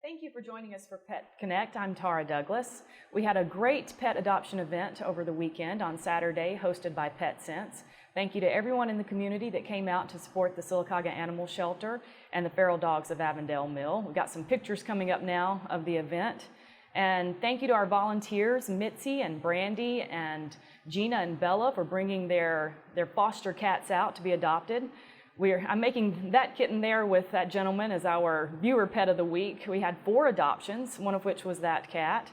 Thank you for joining us for Pet Connect. I'm Tara Douglas. We had a great pet adoption event over the weekend on Saturday, hosted by PetSense. Thank you to everyone in the community that came out to support the Sylacauga Animal Shelter and the Feral Dogs of Avondale Mill. We've got some pictures coming up now of the event. And thank you to our volunteers, Mitzi and Brandy and Gina and Bella, for bringing their foster cats out to be adopted. I'm making that kitten there with that gentleman as our viewer pet of the week. We had 4 adoptions, one of which was that cat.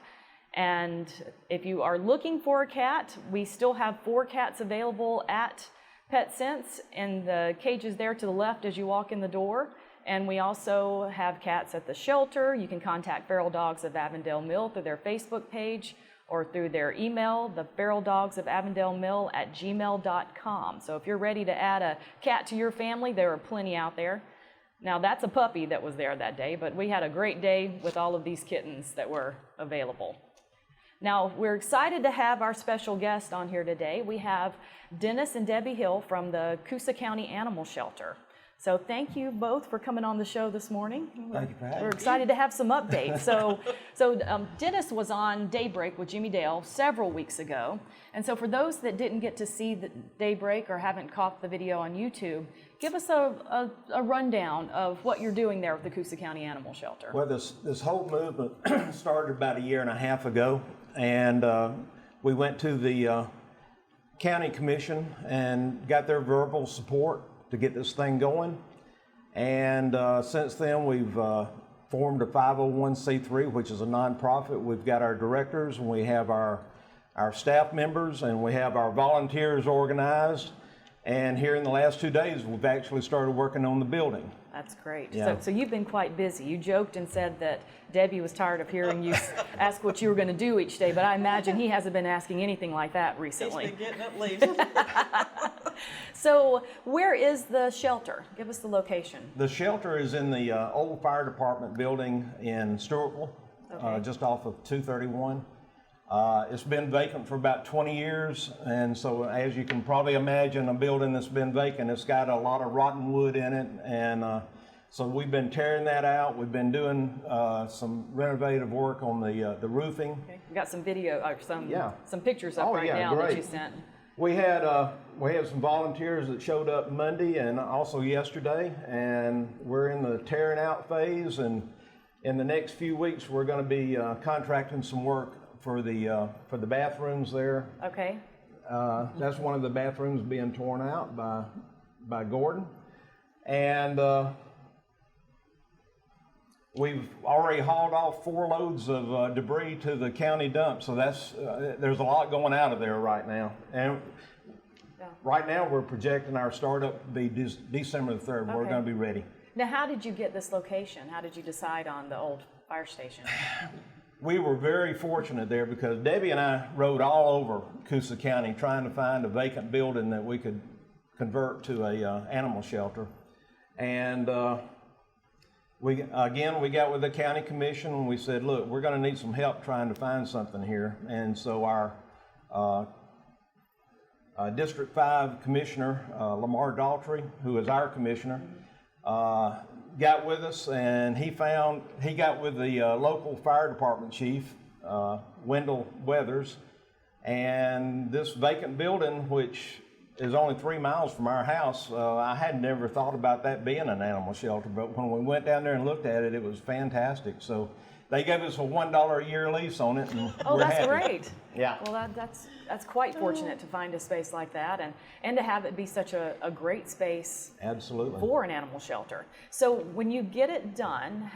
And if you are looking for a cat, we still have 4 cats available at PetSense in the cages there to the left as you walk in the door. And we also have cats at the shelter. You can contact Feral Dogs of Avondale Mill through their Facebook page or through their email, theferaldogsofavondalemil@gmail.com. So if you're ready to add a cat to your family, there are plenty out there. Now that's a puppy that was there that day, but we had a great day with all of these kittens that were available. Now we're excited to have our special guest on here today. We have Dennis and Debbie Hill from the Coosa County Animal Shelter. So thank you both for coming on the show this morning. Thank you for having me. We're excited to have some updates. So Dennis was on Daybreak with Jimmy Dale several weeks ago. And so for those that didn't get to see the Daybreak or haven't caught the video on YouTube, give us a rundown of what you're doing there with the Coosa County Animal Shelter. Well, this whole movement started about 1.5 years ago. And we went to the county commission and got their verbal support to get this thing going. And since then we've formed a 501c3, which is a nonprofit. We've got our directors and we have our staff members and we have our volunteers organized. And here in the last 2 days, we've actually started working on the building. That's great. Yeah. So you've been quite busy. You joked and said that Debbie was tired of hearing you ask what you were going to do each day, but I imagine he hasn't been asking anything like that recently. He's been getting up late. So where is the shelter? Give us the location. The shelter is in the old fire department building in Stewartville, Okay. just off of 231. It's been vacant for about 20 years, and so as you can probably imagine, a building that's been vacant, it's got a lot of rotten wood in it, and so we've been tearing that out. We've been doing some renovative work on the roofing. Okay. We got some video or some pictures up Oh, yeah, now that great. you sent. We had some volunteers that showed up Monday and also yesterday, and we're in the tearing out phase, and in the next few weeks we're going to be contracting some work for the bathrooms there. Okay. That's one of the bathrooms being torn out by Gordon, and we've already hauled off 4 loads of debris to the county dump. So that's there's a lot going out of there right now, and right now we're projecting our startup to be December the 3rd. We're Okay. going to be ready. Now, how did you get this location? How did you decide on the old fire station? We were very fortunate there because Debbie and I rode all over Coosa County trying to find a vacant building that we could convert to a animal shelter. And we got with the county commission and we said, look, we're going to need some help trying to find something here. And so our District 5 Commissioner, Lamar Daltrey, who is our commissioner, got with us, and he got with the local fire department chief, Wendell Weathers, and this vacant building, which is only 3 miles from our house, I had never thought about that being an animal shelter, but when we went down there and looked at it, it was fantastic. So they gave us a $1 a year lease on it, and Oh, we're that's happy. great. Yeah. Well, that's quite fortunate to find a space like that and to have it be such a great space Absolutely. for an animal shelter. So when you get it done,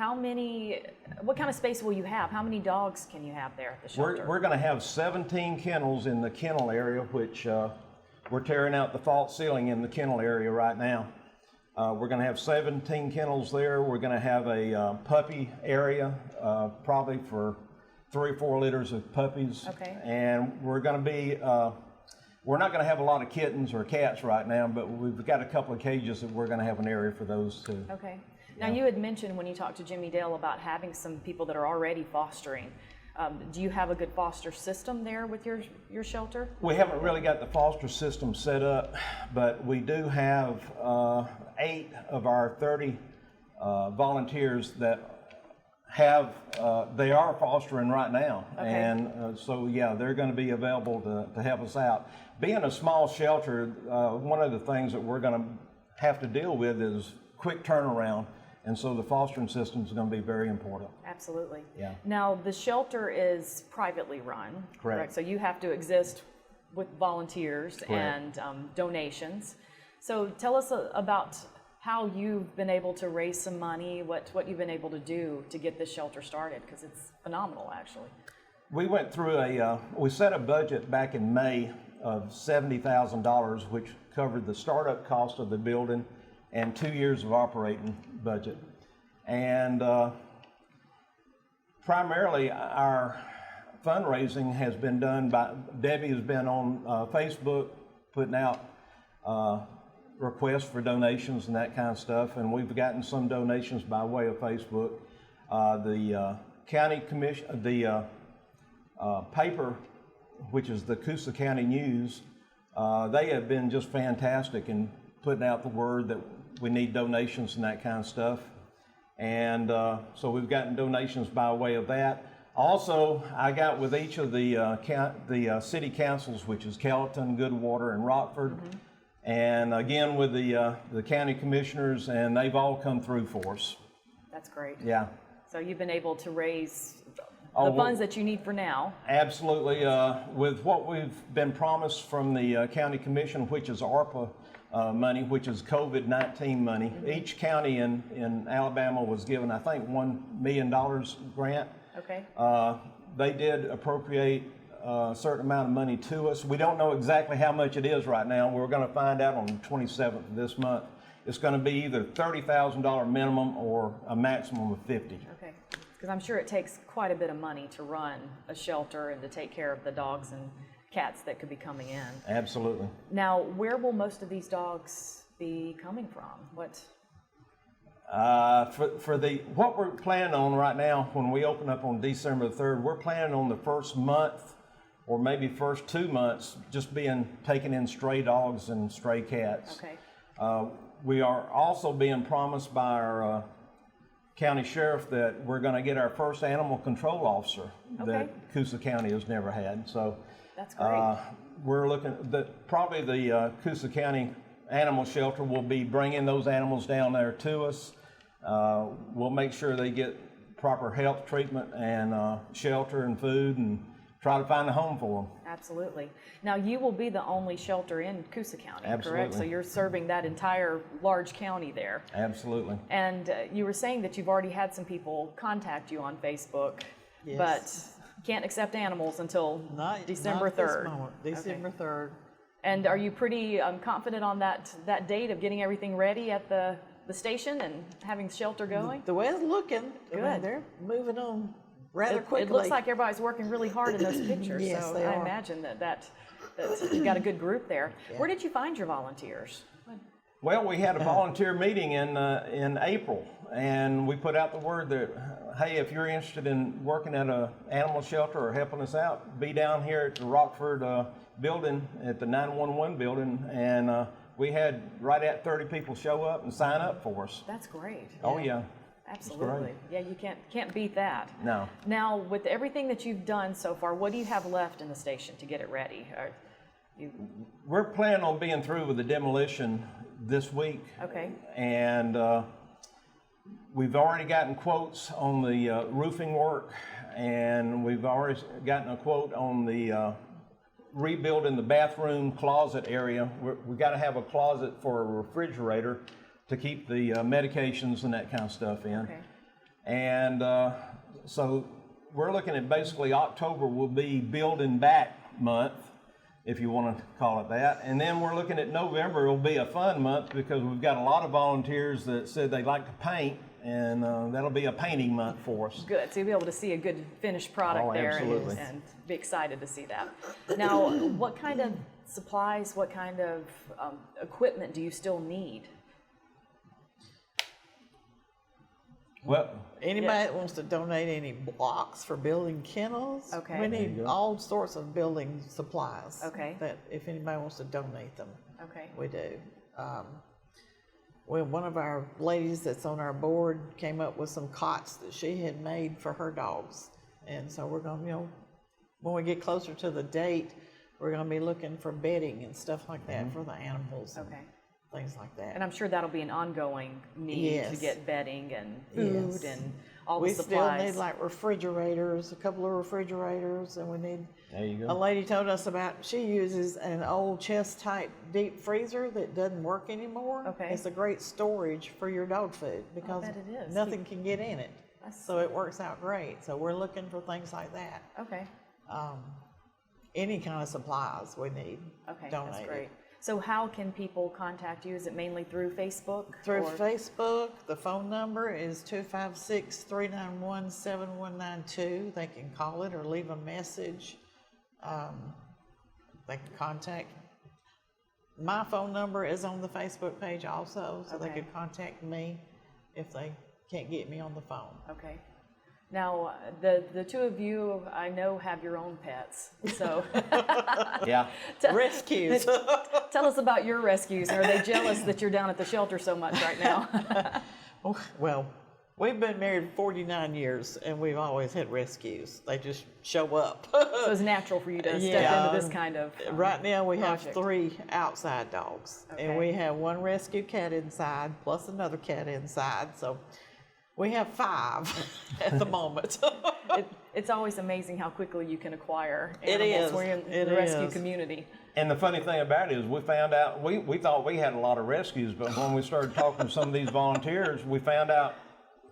what kind of space will you have? How many dogs can you have there at the shelter? We're going to have 17 kennels in the kennel area, which we're tearing out the false ceiling in the kennel area right now. We're going to have 17 kennels there. We're going to have a puppy area, probably for 3 or 4 litters of puppies. Okay. And we're going to be, we're not going to have a lot of kittens or cats right now, but we've got a couple of cages that we're going to have an area for those too. Okay. Now you had mentioned when you talked to Jimmy Dale about having some people that are already fostering. Do you have a good foster system there with your shelter? We haven't really got the foster system set up, but we do have 8 of our 30 volunteers that they are fostering right now. Okay. And so, yeah, they're going to be available to help us out. Being a small shelter, one of the things that we're going to have to deal with is quick turnaround. And so the fostering system is going to be very important. Absolutely. Yeah. Now, the shelter is privately run. Correct. So you have to exist with volunteers Correct. and donations. So tell us about how you've been able to raise some money, what you've been able to do to get this shelter started, because it's phenomenal, actually. We went through we set a budget back in May of $70,000, which covered the startup cost of the building and 2 years of operating budget. And primarily our fundraising has been done by, Debbie has been on Facebook putting out requests for donations and that kind of stuff, and we've gotten some donations by way of Facebook. The county commission, the paper, which is the Coosa County News, they have been just fantastic in putting out the word that we need donations and that kind of stuff. And so we've gotten donations by way of that. Also, I got with each of the city councils, which is Kellyton, Goodwater, and Rockford. Mm-hmm. And again with the county commissioners, and they've all come through for us. That's great. Yeah. So you've been able to raise the funds that you need for now. Absolutely. With what we've been promised from the county commission, which is ARPA money, which is COVID-19 money. Mm-hmm. Each county in Alabama was given, I think, $1 million grant. Okay. They did appropriate a certain amount of money to us. We don't know exactly how much it is right now. We're going to find out on the 27th of this month. It's going to be either $30,000 minimum or a maximum of $50,000. Okay, because I'm sure it takes quite a bit of money to run a shelter and to take care of the dogs and cats that could be coming in. Absolutely. Now, where will most of these dogs be coming from? What we're planning on right now, when we open up on December the 3rd, we're planning on the first month or maybe first 2 months just taking in stray dogs and stray cats. Okay. We are also being promised by our county sheriff that we're going to get our first animal control officer that Coosa County has never had. So that's great. we're looking that probably the Coosa County Animal Shelter will be bringing those animals down there to us. We'll make sure they get proper health treatment and shelter and food, and try to find a home for them. Absolutely. Now, you will be the only shelter in Coosa County, Absolutely. Correct? So you're serving that entire large county there. Absolutely. And you were saying that you've already had some people contact you on Facebook, Yes. but can't accept animals until December not 3rd. This moment, December 3rd. And are you pretty confident on that date of getting everything ready at the station and having shelter going? The way it's looking, Good. I mean, they're moving on rather quickly. It looks like everybody's working really hard in those pictures. Yes, so they I are. imagine that you've got a good group there. Yeah. Where did you find your volunteers? Well, we had a volunteer meeting in April, and we put out the word that, hey, if you're interested in working at an animal shelter or helping us out, be down here at the Rockford building, at the 911 building, and we had right at 30 people show up and sign up for us. That's great. Oh, yeah. Absolutely. Yeah, you can't beat that. No. Now, with everything that you've done so far, what do you have left in the station to get it ready? We're planning on being through with the demolition this week. Okay. And we've already gotten quotes on the roofing work, and we've already gotten a quote on the rebuilding the bathroom closet area. We've got to have a closet for a refrigerator to keep the medications and that kind of stuff in. Okay. And so we're looking at basically October will be building back month, if you want to call it that. And then we're looking at November will be a fun month because we've got a lot of volunteers that said they like to paint, and that'll be a painting month for us. Good, so you'll be able to see a good finished product there and be excited to see that. Now, what kind of supplies, what kind of equipment do you still need? Well, Anybody that wants to donate any blocks for building kennels, Okay. we need all sorts of building supplies. Okay. That if anybody wants to donate them, Okay. we do. Well, one of our ladies that's on our board came up with some cots that she had made for her dogs. And so we're going to, when we get closer to the date, we're going to be looking for bedding and stuff like that for the animals. Okay. Things like that. And I'm sure that'll be an ongoing need to Yes. get bedding and food Yes. and all We the still supplies. need like refrigerators, a couple of refrigerators, and we need. There you A go. lady told us about, she uses an old chest type deep freezer that doesn't work anymore. Okay. It's a great storage for your dog food because bet it is. nothing can get in it. That's- So it works out great. So we're looking for things like that. Okay. Any kind of supplies we need. Okay, donated. that's great. So how can people contact you? Is it mainly through Facebook? Through or- Facebook, the phone number is 256-391-7192. They can call it or leave a message. They can contact. My phone number is on the Facebook page also, so they Okay. could contact me if they can't get me on the phone. Okay. Now, the two of you, I know, have your own pets. So Yeah. Rescues. tell us about your rescues. Are they jealous that you're down at the shelter so much right now? Well, we've been married 49 years and we've always had rescues. They just show up. So it's natural for you to step Yeah. into this kind of Right now we project. have 3 outside dogs, Okay. and we have 1 rescue cat inside plus another cat inside. So we have 5 at the moment. It's always amazing how quickly you can acquire It animals is. when you're in It the rescue is. community. And the funny thing about it is we found out, we thought we had a lot of rescues, but when we started talking to some of these volunteers, we found out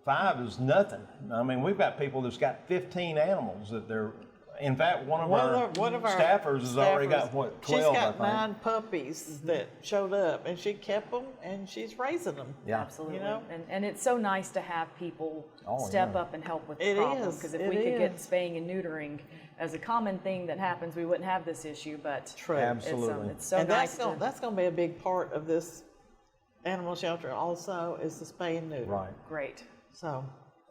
5 is nothing. I mean, we've got people that's got 15 animals that they're, in fact, one of our staffers has already got, what, 12, She's got I think. 9 puppies that showed up, and she kept them, and she's raising them. Yeah. Absolutely. You know? And it's so nice to have people Oh, step yeah. up and help with the It problem. is. Because if It we could get is. spaying and neutering as a common thing that happens, we wouldn't have this issue. But True. Absolutely. it's so And nice that's gonna be a big part of this animal shelter also, is the spay and neuter. Right. Great. So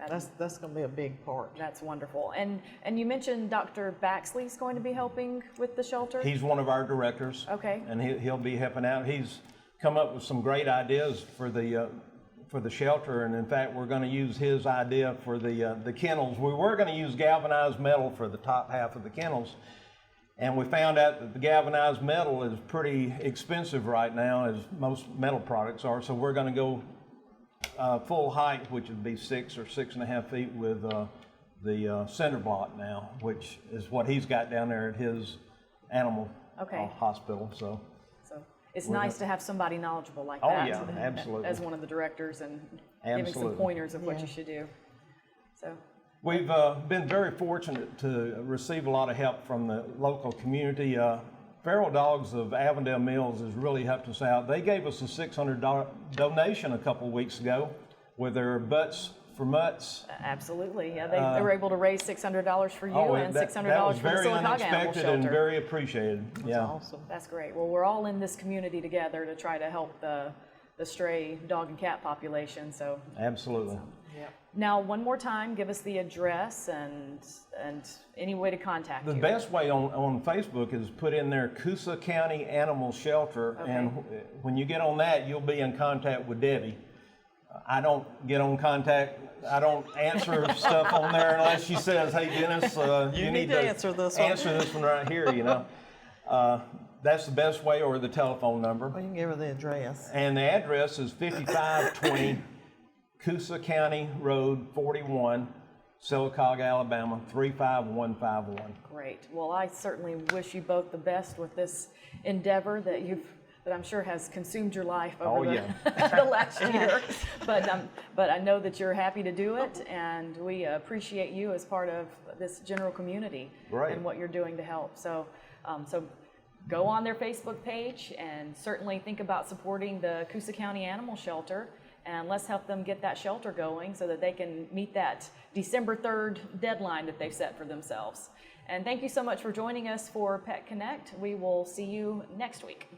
that's gonna be a big part. That's wonderful. And you mentioned Dr. Baxley's going to be helping with the shelter? He's one of our directors. Okay. And he'll be helping out. He's come up with some great ideas for the shelter, and in fact, we're going to use his idea for the kennels. We were going to use galvanized metal for the top half of the kennels, and we found out that the galvanized metal is pretty expensive right now, as most metal products are. So we're going to go full height, which would be 6 or 6.5 feet, with the cinder block now, which is what he's got down there at his animal hospital. So it's nice to have somebody knowledgeable like Oh, that yeah, absolutely. as one of the directors and giving some Absolutely. pointers of what you should do. So we've been very fortunate to receive a lot of help from the local community. Feral Dogs of Avondale Mills has really helped us out. They gave us a $600 donation a couple of weeks ago with their Butts for Mutts. absolutely, yeah, they were able to raise $600 for you and $600 that was for the very Silicon Animal unexpected and Shelter. very appreciated. Yeah. Awesome. That's great. Well, we're all in this community together to try to help the stray dog and cat population. So Absolutely. now, one more time, give us the address and any way to contact The you. best way on Facebook is put in there Coosa County Animal Shelter, and when you get on that, you'll be in contact with Debbie. I don't get on contact. I don't answer stuff on there unless she says, "Hey, Dennis, you need to answer this one." Answer this one right here." You know, that's the best way, or the telephone number. Well, you can give her the address. And the address is 5520 Coosa County Road 41, Sylacauga, Alabama 35151. Great. Well, I certainly wish you both the best with this endeavor that I'm sure has consumed your life over the last year. But I know that you're happy to do it, and we appreciate you as part of this general community Right. and what you're doing to help. So, so go on their Facebook page and certainly think about supporting the Coosa County Animal Shelter, and let's help them get that shelter going so that they can meet that December 3rd deadline that they've set for themselves. And thank you so much for joining us for Pet Connect. We will see you next week.